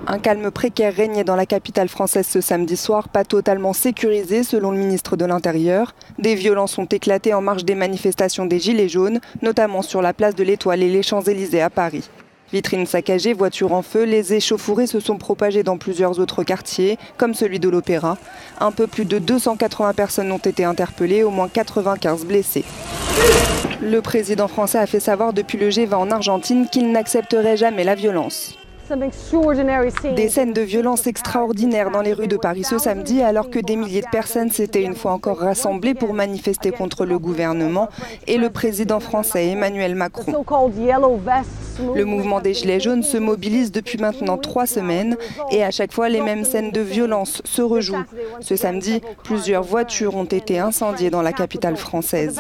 Un calme précaire régnait dans la capitale française ce samedi soir, pas totalement sécurisé selon le ministre de l'Intérieur. Des violences ont éclaté en marge des manifestations des Gilets jaunes, notamment sur la place de l'Étoile et les Champs-Élysées à Paris. Vitrines saccagées, voitures en feu, les échauffourées se sont propagées dans plusieurs autres quartiers, comme celui de l'Opéra. Un peu plus de 280 personnes ont été interpellées, au moins 95 blessés. Le président français a fait savoir depuis le G20 en Argentine qu'il n'accepterait jamais la violence. Des scènes de violence extraordinaires dans les rues de Paris ce samedi, alors que des milliers de personnes s'étaient une fois encore rassemblées pour manifester contre le gouvernement et le président français Emmanuel Macron. Le mouvement des Gilets jaunes se mobilise depuis maintenant 3 semaines et à chaque fois les mêmes scènes de violence se rejouent. Ce samedi, plusieurs voitures ont été incendiées dans la capitale française.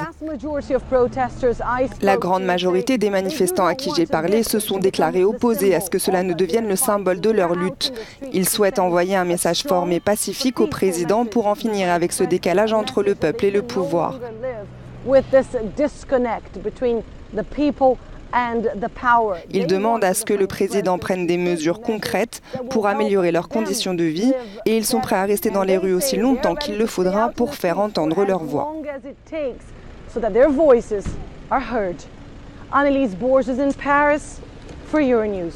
La grande majorité des manifestants à qui j'ai parlé se sont déclarés opposés à ce que cela ne devienne le symbole de leur lutte. Ils souhaitent envoyer un message fort mais pacifique au président pour en finir avec ce décalage entre le peuple et le pouvoir. Ils demandent à ce que le président prenne des mesures concrètes pour améliorer leurs conditions de vie et ils sont prêts à rester dans les rues aussi longtemps qu'il le faudra pour faire entendre leur voix. Annelise Borges in Paris for Euronews.